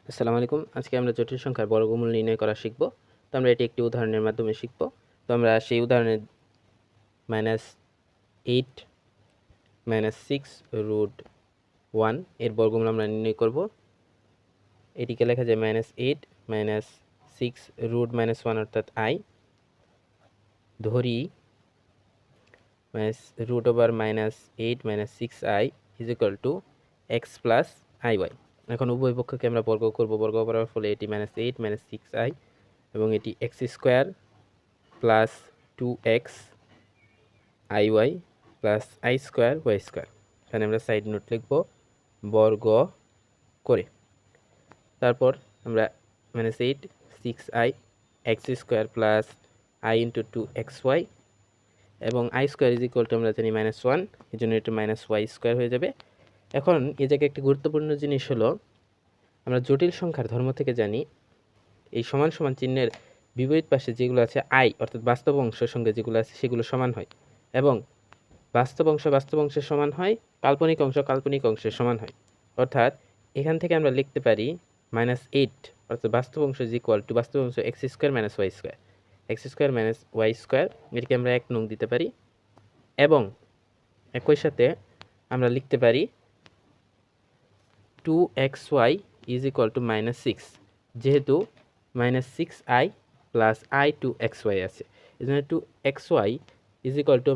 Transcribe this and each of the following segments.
আসসালামু আলাইকুম। আজকে আমরা জটিল সংখ্যার বর্গমূল নির্ণয় করা শিখব। তো আমরা এটি একটি উদাহরণের মাধ্যমে শিখব। তো আমরা সেই উদাহরণে -8 -6√1 এর বর্গমূল আমরা নির্ণয় করব। এটিকে লেখা যায় -8 -6√-1 অর্থাৎ I ধরি √8 -6I = x + iy। এখন উভয় পক্ষকে আমরা বর্গ করব। বর্গ করার ফলে এটি -8 -6i এবং এটি x² + 2x iy + i² y²। এখানে আমরা সাইড নোট লিখব বর্গ করে। তারপর আমরা -8 6i x² + i × 2xy এবং i² আমরা জানি -1, এজন্য এটা -y² হয়ে যাবে। এখন এই জায়গায় একটি গুরুত্বপূর্ণ জিনিস হলো, আমরা জটিল সংখ্যার ধর্ম থেকে জানি এই সমান সমান চিহ্নের বিপরীত পাশে যেগুলো আছে i অর্থাৎ বাস্তব অংশের সঙ্গে যেগুলো আছে সেগুলো সমান হয় এবং বাস্তব অংশের সমান হয়, কাল্পনিক অংশের সমান হয়। অর্থাৎ এখান থেকে আমরা লিখতে পারি -8 অর্থাৎ বাস্তব অংশ বাস্তব অংশ x² - y², x² - y², এটিকে আমরা 1 নং দিতে পারি এবং একই সাথে আমরা লিখতে পারি 2xy = -6, যেহেতু -6i + i 2xy আছে, এজন্য 2xy =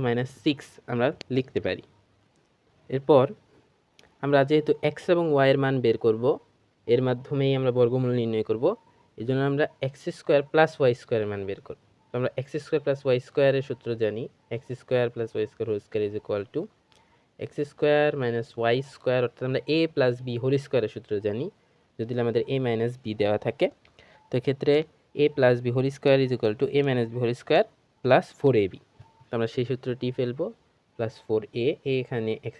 -6 আমরা লিখতে পারি। এরপর আমরা যেহেতু x এবং y এর মান বের করব, এর মাধ্যমেই আমরা বর্গমূল নির্ণয় করব, এজন্য আমরা x² + y² এর মান বের করব। তো আমরা x² + y² এর সূত্র জানি, x² + y² = x² - y² অর্থাৎ আমরা a + b হোল স্কয়ারের সূত্র জানি। যদি আমাদের a - b দেওয়া থাকে, তো এক্ষেত্রে a + b whole square = a - b whole square + 4ab। তো আমরা সেই সূত্রটি ফেলব, +4a, a এখানে x²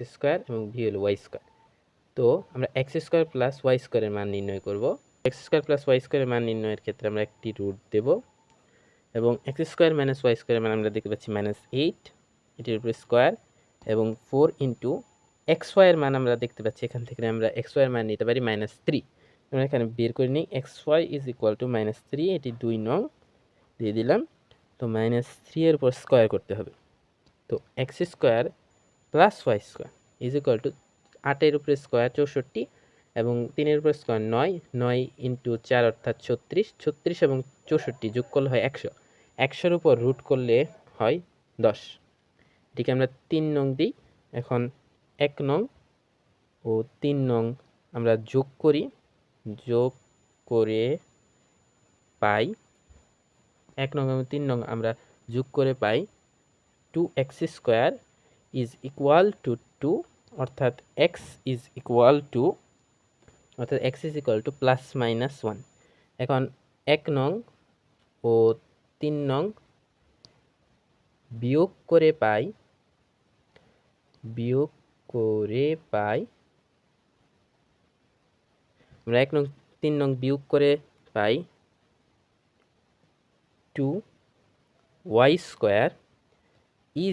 এবং b হলো y²। তো আমরা x² + y² এর মান নির্ণয় করব। x² + y² এর মান নির্ণয়ের ক্ষেত্রে আমরা একটি রুট দেব এবং x² - y² এর মান আমরা দেখতে পাচ্ছি -8, এটির উপরে স্কয়ার এবং 4 × xy এর মান আমরা দেখতে পাচ্ছি, এখান থেকে আমরা xy এর মান নিতে পারি -3। আমরা এখানে বের করে নিই xy = -3, এটি 2 নং দিয়ে দিলাম। তো -3 এর উপর স্কয়ার করতে হবে। তো x² + y² = 8 এর উপরে স্কয়ার 64 এবং 3 এর উপর স্কয়ার 9, 9 × 4 অর্থাৎ 36, 36 এবং 64 যোগ করলে হয় 100, 100 এর উপর রুট করলে হয় 10। এটিকে আমরা 3 নং দিই। এখন 1 নং ও 3 নং আমরা যোগ করি, যোগ করে পাই 1 নং এবং 3 নং আমরা যোগ করে পাই 2x² = 2, অর্থাৎ x = +-1। এখন 1 নং ও 3 নং বিয়োগ করে পাই আমরা 1 নং 3 নং বিয়োগ করে পাই 2y² =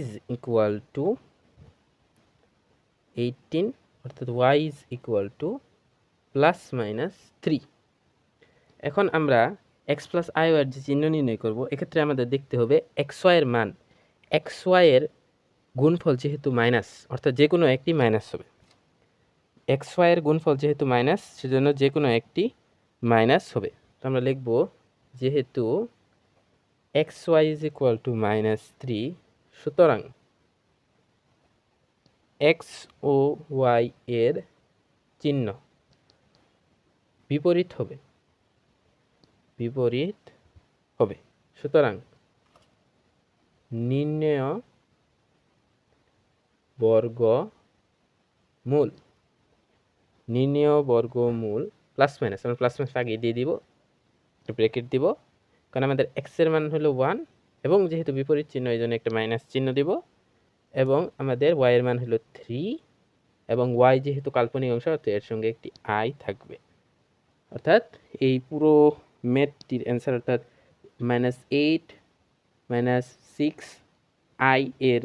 18, অর্থাৎ y = +-3। এখন আমরা x + iy এর যে চিহ্ন নির্ণয় করব, এক্ষেত্রে আমাদের দেখতে হবে xy এর মান। xy এর গুণফল যেহেতু মাইনাস, অর্থাৎ যে কোনো একটি মাইনাস হবে। xy এর গুণফল যেহেতু মাইনাস, সেজন্য যে কোনো একটি মাইনাস হবে। তো আমরা লিখব যেহেতু xy = -3, সুতরাং x ও y এর চিহ্ন বিপরীত হবে। সুতরাং নির্ণেয় বর্গমূল প্লাস মাইনাস, আমরা প্লাস মাইনাস আগে দিয়ে দিব, ব্র্যাকেট দিব, কারণ আমাদের x এর মান হলো 1 এবং যেহেতু বিপরীত চিহ্ন, এই জন্য একটা মাইনাস চিহ্ন দিব এবং আমাদের y এর মান হলো 3 এবং y যেহেতু কাল্পনিক অংশ, তো এর সঙ্গে একটি i থাকবে। অর্থাৎ এই পুরো ম্যাথটির অ্যান্সার অর্থাৎ -8 -6i এর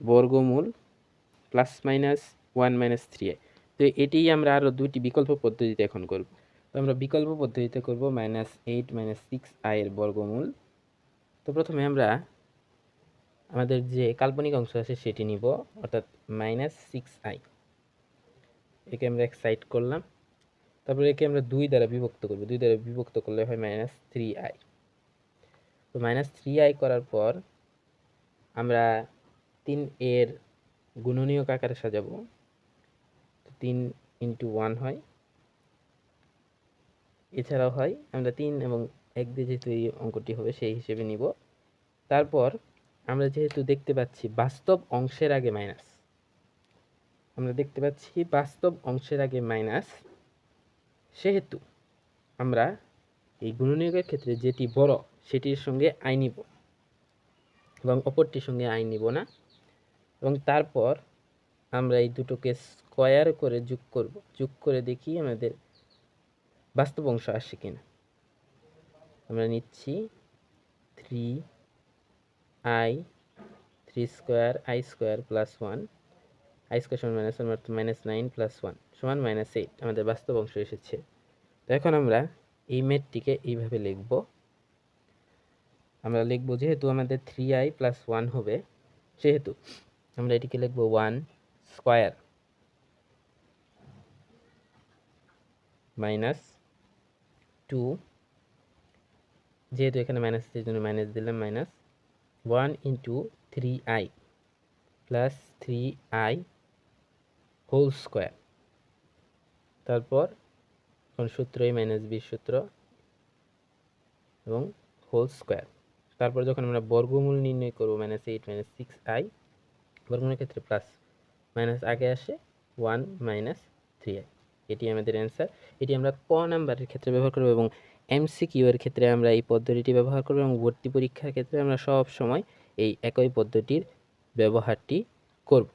বর্গমূল +-1 - 3i। তো এটিই আমরা আরও দুইটি বিকল্প পদ্ধতিতে এখন করব। তো আমরা বিকল্প পদ্ধতিতে করব -8 6i এর বর্গমূল। তো প্রথমে আমরা আমাদের যে কাল্পনিক অংশ আছে সেটি নিব, অর্থাৎ -6i। একে আমরা এক সাইড করলাম, তারপরে একে আমরা 2 দ্বারা বিভক্ত করব। 2 দ্বারা বিভক্ত করলে হয় -3i। তো -3i করার পর আমরা 3 এর গুণনীয়ক আকারে সাজাবো। 3 × 1 হয়, এছাড়াও হয় আমরা 3 এবং 1 দিয়ে যেহেতু এই অঙ্কটি হবে সেই হিসেবে নিব। তারপর আমরা যেহেতু দেখতে পাচ্ছি বাস্তব অংশের আগে মাইনাস, সেহেতু আমরা এই গুণনীয়কের ক্ষেত্রে যেটি বড় সেটির সঙ্গে আই নিব এবং অপরটির সঙ্গে আই নিব না। এবং তারপর আমরা এই দুটোকে স্কয়ার করে যোগ করব। যোগ করে দেখি আমাদের বাস্তব অংশ আসে কিনা। আমরা নিচ্ছি 3i 3² i² + 1 i² সমান -9 + 1 সমান -8 আমাদের বাস্তব অংশ এসেছে। তো এখন আমরা এই মেটটিকে এইভাবে লিখব। আমরা লিখব যেহেতু আমাদের 3i + 1 হবে, সেহেতু আমরা এটিকে লিখব 1² -2, যেহেতু এখানে মাইনাস আছে এই জন্য মাইনাস দিলাম, -1 × 3i + 3i হোল স্কয়ার। তারপর কোন সূত্র, এই -b সূত্র এবং হোল স্কয়ার। তারপর যখন আমরা বর্গমূল নির্ণয় করব -8 6i, বর্গমূলের ক্ষেত্রে প্লাস মাইনাস আগে আসে 1 - 3i। এটি আমাদের অ্যান্সার। এটি আমরা ক নাম্বারের ক্ষেত্রে ব্যবহার করব এবং এমসিকিউ এর ক্ষেত্রে আমরা এই পদ্ধতিটি ব্যবহার করব এবং ভর্তি পরীক্ষার ক্ষেত্রে আমরা সব সময় এই একই পদ্ধতির ব্যবহারটি করব।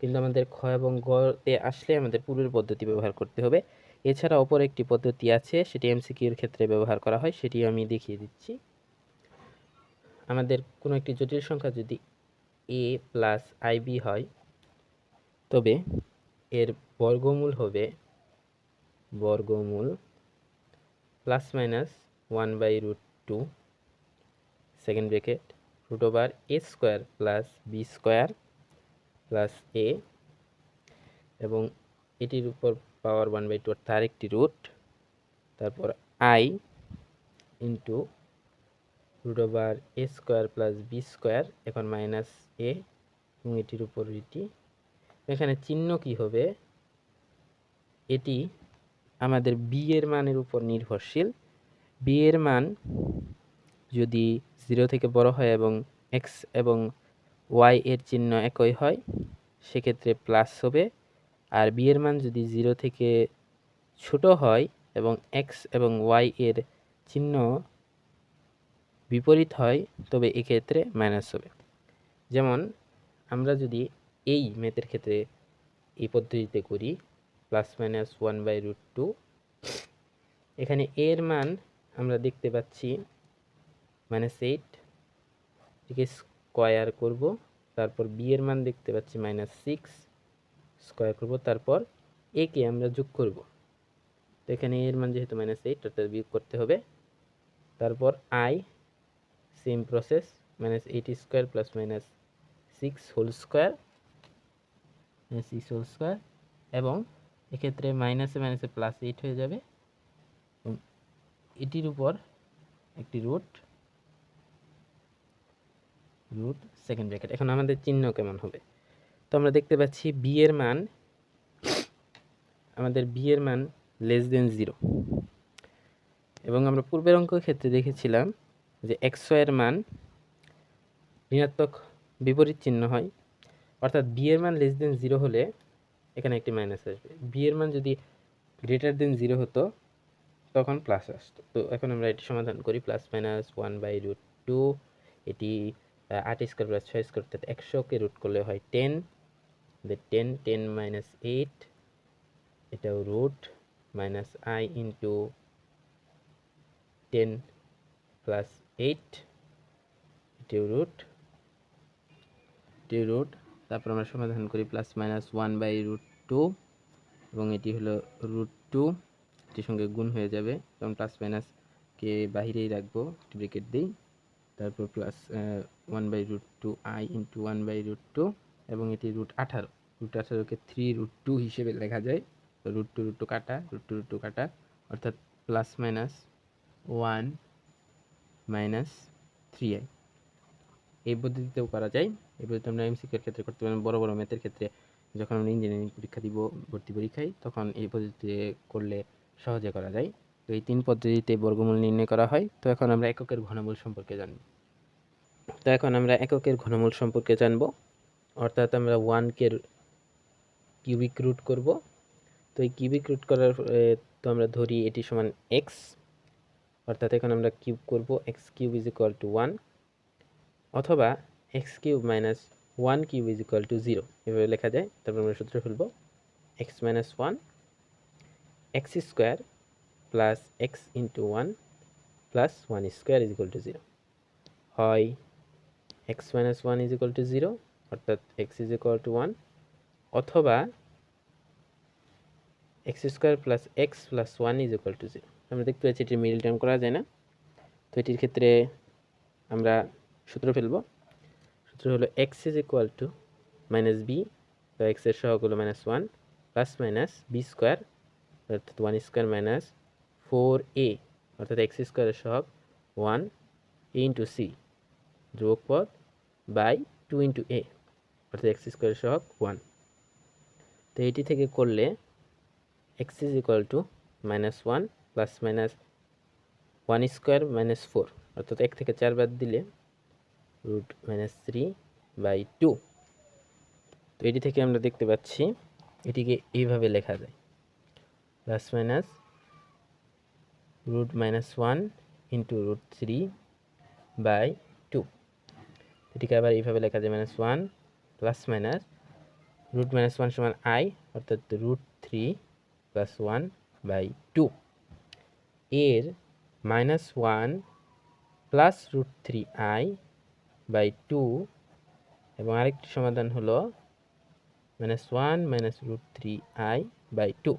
কিন্তু আমাদের খ এবং গতে আসলে আমাদের পূর্বের পদ্ধতি ব্যবহার করতে হবে। এছাড়া অপর একটি পদ্ধতি আছে, সেটি এমসিকিউ এর ক্ষেত্রে ব্যবহার করা হয়, সেটি আমি দেখিয়ে দিচ্ছি। আমাদের কোনো একটি জটিল সংখ্যা যদি a + ib হয়, তবে এর বর্গমূল হবে ±1/√2 second bracket √a² + b² + a, এবং এটির উপর পাওয়ার 1/2 অর্থাৎ আরেকটি রুট, তারপর i × √a² + b², এখন -a এবং এটির উপর এটি। এখানে চিহ্ন কি হবে, এটি আমাদের b এর মানের উপর নির্ভরশীল। b এর মান যদি 0 থেকে বড় হয় এবং x এবং y এর চিহ্ন একই হয়, সেক্ষেত্রে প্লাস হবে। আর b এর মান যদি 0 থেকে ছোট হয় এবং x এবং y এর চিহ্ন বিপরীত হয়, তবে এক্ষেত্রে মাইনাস হবে। যেমন আমরা যদি এই ম্যাথের ক্ষেত্রে এই পদ্ধতিতে করি ±1/√2, এখানে a এর মান আমরা দেখতে পাচ্ছি -8, এটিকে স্কয়ার করব। তারপর b এর মান দেখতে পাচ্ছি -6, স্কয়ার করব। তারপর a কে আমরা যোগ করব। তো এখানে a এর মান যেহেতু -8 অর্থাৎ বিয়োগ করতে হবে। তারপর i, same process, -8² + -6 whole square, এবং এক্ষেত্রে মাইনাসে মাইনাসে +8 হয়ে যাবে এবং এটির উপর একটি রুট সেকেন্ড ব্র্যাকেট। এখন আমাদের চিহ্ন কেমন হবে, তো আমরা দেখতে পাচ্ছি আমাদের b এর মান <0, এবং আমরা পূর্বের অঙ্কের ক্ষেত্রে দেখেছিলাম যে xy এর মান ঋণাত্মক বিপরীত চিহ্ন হয়, অর্থাৎ b এর মান <0 হলে এখানে একটি মাইনাস আসবে। b এর মান যদি <0 হতো তখন প্লাস আসতো। তো এখন আমরা এটি সমাধান করি। ±1/√2, এটি 8² + 6² অর্থাৎ 100কে রুট করলে হয় 10, 10 - 8, এটাও রুট, -i × 10 + 8, এটিও রুট। তারপর আমরা সমাধান করি +-1/√2 এবং এটি হলো √2, এটির সঙ্গে গুণ হয়ে যাবে, কারণ প্লাস মাইনাস কে বাহিরেই রাখবো, ব্রেকেট দিই, তারপর প্লাস 1/√2i ইন্টু 1/√2, এবং এটি √18, √18কে 3√2 হিসেবে লেখা যায়। তো √2 কাটা, √2 কাটা, অর্থাৎ প্লাস মাইনাস 1 মাইনাস 3i। এই পদ্ধতিতেও করা যায়। এই পদ্ধতি আমরা এমসিকিউর ক্ষেত্রে করতে পারি, বড় বড় ম্যাথের ক্ষেত্রে যখন আমরা ইঞ্জিনিয়ারিং পরীক্ষা দিব, ভর্তি পরীক্ষায়, তখন এই পদ্ধতিতে করলে সহজে করা যায়। তো এই 3 পদ্ধতিতে বর্গমূল নির্ণয় করা হয়। তো এখন আমরা এককের ঘনমূল সম্পর্কে জানব। অর্থাৎ আমরা 1 কে কিউবিক রুট করব। তো এই কিউবিক রুট করার তো আমরা ধরি এটি সমান x, অর্থাৎ এখন আমরা কিউব করব, x cube is equal two 1, অথবা x cube minus 1 cube is equal two 0, এভাবে লেখা যায়। তারপর আমরা সূত্র ফেলব, x minus 1 x square plus x into 1 plus 1 square is equal two 0, হয় x minus 1 is equal two 0, অর্থাৎ x ইজ ইকুয়াল টু 1, অথবা x square plus x plus 1 is equal two 0। আমরা দেখতে পাচ্ছি এটির মিডল টার্ম করা যায় না। তো এটির ক্ষেত্রে আমরা সূত্র ফেলব। সূত্র হলো x is equal to minus b, তো x এর সহগ হলো minus 1 plus minus b square, অর্থাৎ 1 স্কোয়ার মাইনাস 4a, অর্থাৎ x স্কোয়ারের সহগ 1 ইন্টু সি যোগ পদ বাই 2 ইন্টু a, অর্থাৎ x স্কোয়ারের সহগ 1। তো এটি থেকে করলে x is equal to minus 1 plus minus 1 square minus 4, অর্থাৎ 1 থেকে 4 বাদ দিলে রুট মাইনাস 3/2। তো এটি থেকে আমরা দেখতে পাচ্ছি এটিকে এইভাবে লেখা যায়, plus minus root minus 1 into root 3/2। এটিকে আবার এইভাবে লেখা যায়, minus 1 plus minus root minus 1 সমান i, অর্থাৎ রুট 3 প্লাস 1/2 এর মাইনাস 1 প্লাস রুট 3i/2, এবং আরেকটি সমাধান হলো মাইনাস 1 মাইনাস রুট 3i/2।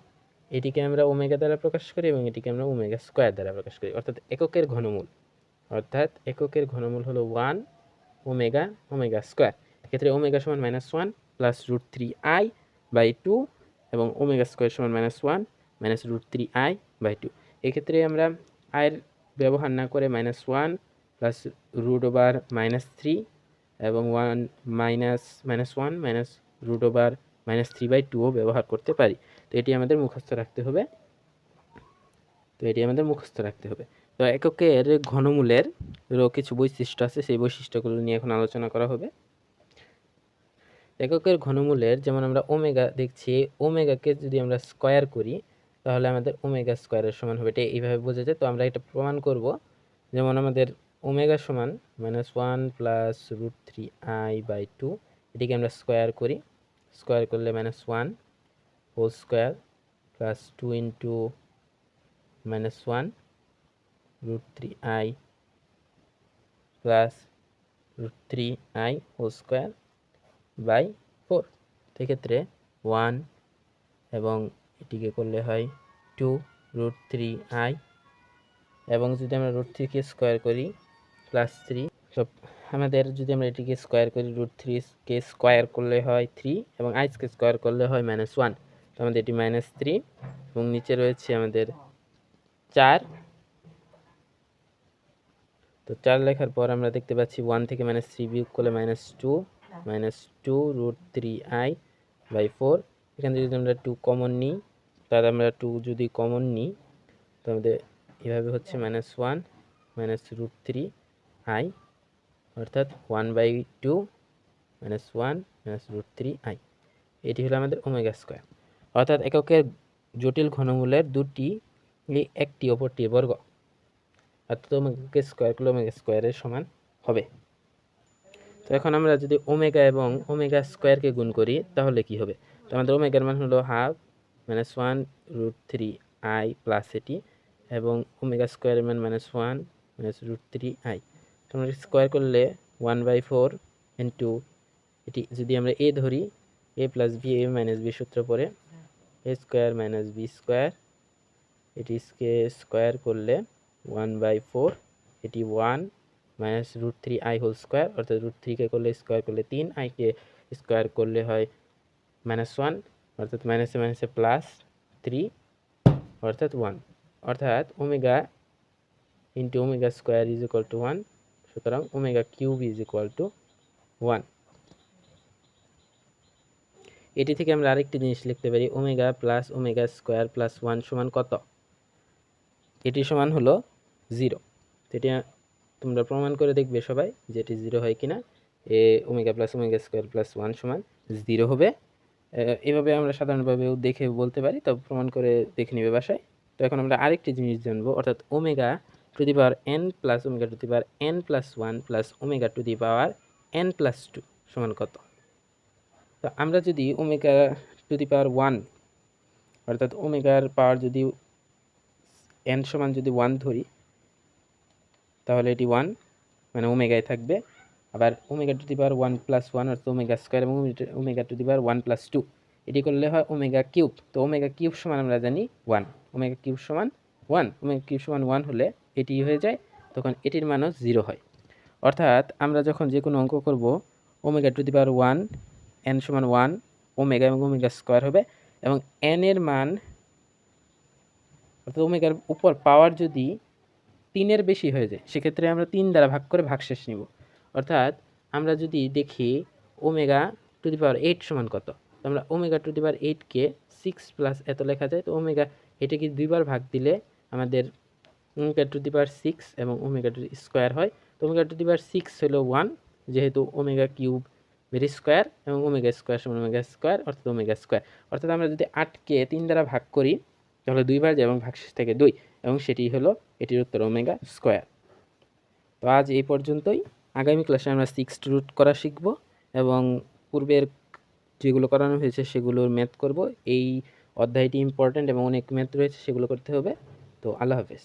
এটিকে আমরা ওমেগা দ্বারা প্রকাশ করি এবং এটিকে আমরা ওমেগা স্কোয়ার দ্বারা প্রকাশ করি, অর্থাৎ এককের ঘনমূল হলো 1 ওমেগা ওমেগা স্কোয়ার। এক্ষেত্রে ওমেগা সমান মাইনাস 1 প্লাস রুট 3i/2, এবং ওমেগা স্কোয়ার সমান মাইনাস 1 মাইনাস রুট 3i/2। এক্ষেত্রে আমরা আয়ের ব্যবহার না করে minus 1 plus root over minus 3 এবং 1 minus 1 minus root over minus 3/2ও ব্যবহার করতে পারি। তো এটি আমাদের মুখস্থ রাখতে হবে। তো এককের ঘনমূলের কিছু বৈশিষ্ট্য আছে, সেই বৈশিষ্ট্যগুলো নিয়ে এখন আলোচনা করা হবে। এককের ঘনমূলের যেমন আমরা ওমেগা দেখছি, ওমেগাকে যদি আমরা স্কয়ার করি তাহলে আমাদের ওমেগা স্কয়ারের সমান হবে, এটা এইভাবে বোঝা যায়। তো আমরা এটা প্রমাণ করব। যেমন আমাদের ওমেগা সমান মাইনাস 1 প্লাস রুট 3i/2, এটিকে আমরা স্কয়ার করি, স্কয়ার করলে minus 1 whole square plus 2 into minus 1 root 3i plus root 3i whole square by 4। সেক্ষেত্রে 1 এবং এটিকে করলে হয় 2 রুট 3i, এবং যদি আমরা রুট 3কে স্কোয়ার করি প্লাস 3, সব আমাদের যদি আমরা এটিকে স্কোয়ার করি রুট 3কে স্কোয়ার করলে হয় 3 এবং আইসকে স্কোয়ার করলে হয় মাইনাস 1। তো আমাদের এটি মাইনাস 3 এবং নিচে রয়েছে আমাদের 4। তো 4 লেখার পর আমরা দেখতে পাচ্ছি 1 থেকে মাইনাস 3 বিয়োগ করলে মাইনাস 2 রুট 3i/4। এখান থেকে যদি আমরা 2 কমন নিই, তাহলে আমরা 2 যদি কমন নিই তো আমাদের এভাবে হচ্ছে মাইনাস 1 মাইনাস রুট 3i, অর্থাৎ 1/2 মাইনাস 1 মাইনাস রুট 3i। এটি হলো আমাদের ওমেগা স্কোয়ার। অর্থাৎ এককের জটিল ঘনমূলের দুটি একটি অপরটির বর্গ, অর্থাৎ ওমেগা স্কোয়ার করলে ওমেগা স্কোয়ারের সমান হবে। তো এখন আমরা যদি ওমেগা এবং ওমেগা স্কোয়ারকে গুণ করি তাহলে কি হবে? তো আমাদের ওমেগার মান হলো half minus 1 root 3i plus এটি, এবং ওমেগা স্কোয়ারের মান মাইনাস 1 মাইনাস রুট 3i। তো আমরা স্কোয়ার করলে 1/4 ইন্টু এটি যদি আমরা এ ধরি, এ প্লাস বি, এ মাইনাস বি সূত্র পরে এ স্কোয়ার মাইনাস বি স্কোয়ার এটিকে স্কোয়ার করলে 1/4, এটি 1 মাইনাস √3i হোল স্কোয়ার, অর্থাৎ √3কে করলে স্কোয়ার করলে 3, আইকে স্কোয়ার করলে হয় -1, অর্থাৎ মাইনাসে মাইনাসে +3, অর্থাৎ 1, অর্থাৎ omega into omega square is equal two 1, সুতরাং omega cube is equal two 1। এটি থেকে আমরা আরেকটি জিনিস লিখতে পারি, omega plus omega square plus 1 সমান কত? এটি সমান হলো 0। এটি তোমরা প্রমাণ করে দেখবে সবাই যে এটি 0 হয় কিনা। Omega plus omega square plus 1 সমান 0 হবে। এভাবে আমরা সাধারণভাবেও দেখে বলতে পারি, তবে প্রমাণ করে দেখে নিবে বাসায়। তো এখন আমরা আরেকটি জিনিস জানবো, অর্থাৎ omega to the power n plus omega to the power n plus 1 plus omega to the power n plus 2 সমান কত? তো আমরা যদি ওমেগা টু দি পাওয়ার 1, অর্থাৎ ওমেগার পাওয়ার যদি n সমান যদি 1 ধরি, তাহলে এটি 1 মানে ওমেগায় থাকবে। আবার omega to the power 1 plus 1 অর্থাৎ ওমেগা স্কোয়ার এবং omega to the power 1 plus 2 এটি করলে হয় ওমেগা কিউব। তো ওমেগা কিউব সমান আমরা জানি 1, ওমেগা কিউব সমান 1, ওমেগা কিউব সমান 1 হলে এটি হয়ে যায়, তখন এটির মানও 0 হয়। অর্থাৎ আমরা যখন যে কোনো অঙ্ক করব, omega to the power 1 n সমান 1 ওমেগা এবং ওমেগা স্কোয়ার হবে, এবং n এর মান অর্থাৎ ওমেগার উপর পাওয়ার যদি 3-এর বেশি হয়ে যায়, সেক্ষেত্রে আমরা 3 দ্বারা ভাগ করে ভাগশেষ নিব। অর্থাৎ আমরা যদি দেখি ওমেগা টু দি পাওয়ার 8 সমান কত, তো আমরা ওমেগা টু দি পাওয়ার 8কে 6 প্লাস এত লেখা যায়। তো ওমেগা এটাকে 2বার ভাগ দিলে আমাদের ওমেগা টু দি পাওয়ার 6 এবং ওমেগা টু স্কোয়ার হয়। তো ওমেগা টু দি পাওয়ার 6 হলো 1, যেহেতু ওমেগা কিউব ভেরি স্কোয়ার এবং ওমেগা স্কোয়ার সমান ওমেগা স্কোয়ার, অর্থাৎ ওমেগা স্কোয়ার। অর্থাৎ আমরা যদি 8কে 3 দ্বারা ভাগ করি তাহলে 2বার যায় এবং ভাগশেষ থেকে 2, এবং সেটি হলো এটির উত্তর ওমেগা স্কোয়ার। তো আজ এই পর্যন্তই। আগামী ক্লাসে আমরা 6th রুট করা শিখব এবং পূর্বের যেগুলো করানো হয়েছে সেগুলোর ম্যাথ করব। এই অধ্যায়টি ইম্পর্ট্যান্ট এবং অনেক ম্যাথ রয়েছে, সেগুলো করতে হবে। তো আল্লাহ হাফেজ।